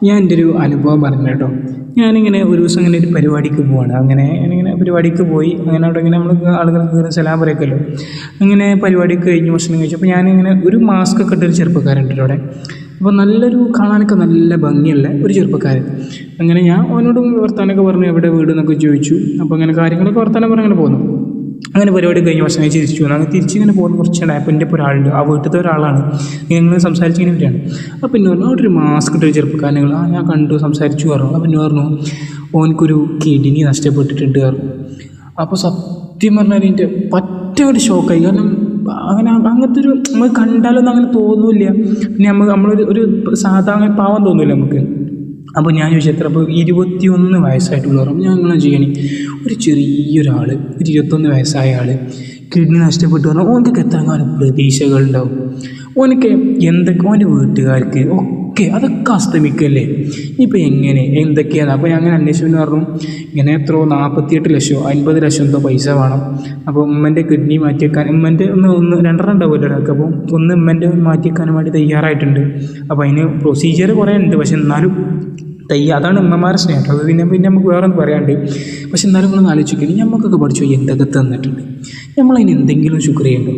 ഞാൻ എൻ്റെ ഒരു അനുഭവം പറഞ്ഞു കേട്ടോ. ഞാനിങ്ങനെ ഒരു ദിവസം ഇങ്ങനെ ഒരു പരിപാടിക്ക് പോവാണ്. ഞാനിങ്ങനെ പരിപാടിക്ക് പോയി. അങ്ങനെ അവിടെ ഇങ്ങനെ നമ്മൾ ആളുകൾക്ക് കയറി സലാം പറയൊക്കെയല്ലോ. അങ്ങനെ പരിപാടിക്ക് കഴിഞ്ഞ് ഭക്ഷണം കഴിച്ചു. അപ്പോൾ ഞാനിങ്ങനെ ഒരു മാസ്ക് ഒക്കെ ഇട്ടൊരു ചെറുപ്പക്കാരുണ്ട് അവിടെ. അപ്പോൾ നല്ലൊരു കാണാനൊക്കെ നല്ല ഭംഗിയുള്ള ഒരു ചെറുപ്പക്കാരൻ. അങ്ങനെ ഞാൻ അവനോട് വർത്താനമൊക്കെ പറഞ്ഞു, എവിടെ വീട് എന്നൊക്കെ ചോദിച്ചു. അപ്പോൾ അങ്ങനെ കാര്യങ്ങളൊക്കെ വർത്താനം പറഞ്ഞ് അങ്ങനെ പോന്നു. അങ്ങനെ പരിപാടി കഴിഞ്ഞ് ഭക്ഷണം കഴിച്ച് തിരിച്ചു പോകുന്നു. അങ്ങനെ തിരിച്ചിങ്ങനെ പോകുന്ന കുറച്ചുകൂടെ അപ്പോൾ എൻ്റെ ഇപ്പോൾ ഒരാളുണ്ട്, ആ വീട്ടിലത്തെ ഒരാളാണ്. ഞങ്ങൾ സംസാരിച്ചിങ്ങനെ വരികയാണ്. അപ്പോൾ പിന്നെ പറഞ്ഞു അവിടെ ഒരു മാസ്ക് ഇട്ടൊരു ചെറുപ്പക്കാരൻ, ഞാൻ കണ്ടു സംസാരിച്ചു പറഞ്ഞു. അപ്പോൾ പിന്നെ പറഞ്ഞു ഓനക്കൊരു കിഡ്നി നഷ്ടപ്പെട്ടിട്ടുണ്ട് പറഞ്ഞു. അപ്പോൾ സത്യം പറഞ്ഞാൽ എൻ്റെ പറ്റ ഒരു ഷോക്കായി. കാരണം അങ്ങനത്തെ ഒരു നമ്മൾ കണ്ടാലൊന്നും അങ്ങനെ തോന്നില്ല. പിന്നെ നമ്മളൊരു സാധാരണ പാവം തോന്നില്ല നമുക്ക്. അപ്പോൾ ഞാൻ ചോദിച്ചു എത്ര, അപ്പോൾ 21 വയസ്സായിട്ടുള്ള പറഞ്ഞു. ഞാൻ അങ്ങനെ ചെയ്യണേ ഒരു ചെറിയൊരാൾ, ഒരു 21 വയസ്സായ ആൾ കിഡ്നി നഷ്ടപ്പെട്ടു പറഞ്ഞാൽ ഓനക്കൊക്കെ എത്രങ്ങാനും പ്രതീക്ഷകളുണ്ടാവും. ഓനക്ക് എന്തൊക്കെ ഓൻ്റെ വീട്ടുകാർക്ക് ഒക്കെ അതൊക്കെ അസ്തമിക്കല്ലേ. ഇനിയിപ്പോൾ എങ്ങനെ എന്തൊക്കെയാണ്. അപ്പോൾ ഞാൻ അങ്ങനെ അന്വേഷിച്ചു പറഞ്ഞു ഇങ്ങനെ എത്രയോ 48 ലക്ഷമോ 50 ലക്ഷം എന്തോ പൈസ വേണം. അപ്പോൾ ഉമ്മൻ്റെ കിഡ്നി മാറ്റിവെക്കാൻ, ഉമ്മൻ്റെ ഒന്ന് 2 ഉണ്ടാവുമല്ലോ ഒരാൾക്ക്. അപ്പോൾ ഒന്ന് ഉമ്മൻ്റെ മാറ്റിവെക്കാനും വേണ്ടി തയ്യാറായിട്ടുണ്ട്. അപ്പോൾ അതിന് പ്രൊസീജിയർ കുറേ ഉണ്ട്. പക്ഷെ എന്നാലും അതാണ് ഉമ്മമാരെ സ്നേഹം. അത് പിന്നെ നമുക്ക് വേറെ ഒന്നും പറയാണ്ട്. പക്ഷെ എന്നാലും നമ്മളൊന്ന് ആലോചിക്കണം, നമുക്കൊക്കെ പഠിച്ചു എന്തൊക്കെ തന്നിട്ടുണ്ട്. നമ്മളതിന് എന്തെങ്കിലും ശുക്ർ ചെയ്യണ്ടോ?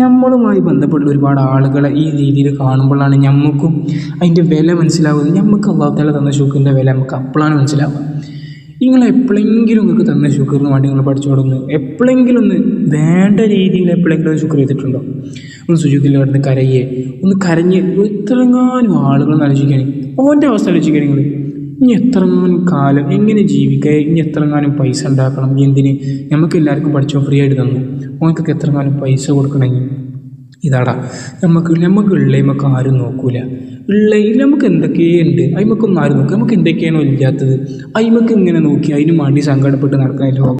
നമ്മളുമായി ബന്ധപ്പെട്ട ഒരുപാട് ആളുകളെ ഈ രീതിയിൽ കാണുമ്പോഴാണ് നമുക്കും അതിൻ്റെ വില മനസ്സിലാവുന്നത്. നമുക്ക് അല്ലാഹു തആല തന്ന ശുക്രിൻ്റെ വില നമുക്ക് അപ്പോഴാണ് മനസ്സിലാവുക. നിങ്ങൾ എപ്പോഴെങ്കിലും നിങ്ങൾക്ക് തന്ന ശുക്രിന് വേണ്ടി നിങ്ങൾ പഠിച്ചോടുന്നു എപ്പോഴെങ്കിലും ഒന്ന് വേണ്ട രീതിയിൽ എപ്പോഴെങ്കിലും ശുക്ർ ചെയ്തിട്ടുണ്ടോ? ഒന്ന് സുജൂദിൽ കിടന്ന് ഒന്ന് കരഞ്ഞ് എത്രങ്ങാനും ആളുകൾ ആലോചിക്കുകയാണ്. ഓൻ്റെ അവസ്ഥ ആലോചിക്കുകയാണ് നിങ്ങൾ. ഇനി എത്രങ്ങാനും കാലം എങ്ങനെ ജീവിക്കുക, ഇനി എത്രങ്ങാനും പൈസ ഉണ്ടാക്കണം, എന്തിന് നമുക്ക് എല്ലാവർക്കും പഠിച്ചോ ഫ്രീ ആയിട്ട് തന്നു. ഓനക്കൊക്കെ എത്രങ്ങാനും പൈസ കൊടുക്കണമെങ്കിൽ ഇതാടാ നമുക്ക് ഉള്ളതിമൊക്കെ ആരും നോക്കൂല. ഉള്ളതിൽ നമുക്ക് എന്തൊക്കെയുണ്ട് അതിമൊക്കൊന്നും ആരും നോക്കുക. നമുക്ക് എന്തൊക്കെയാണോ ഇല്ലാത്തത് അതിമൊക്കെ ഇങ്ങനെ നോക്കി അതിന് വേണ്ടി സങ്കടപ്പെട്ട് നടക്കാനല്ലോ.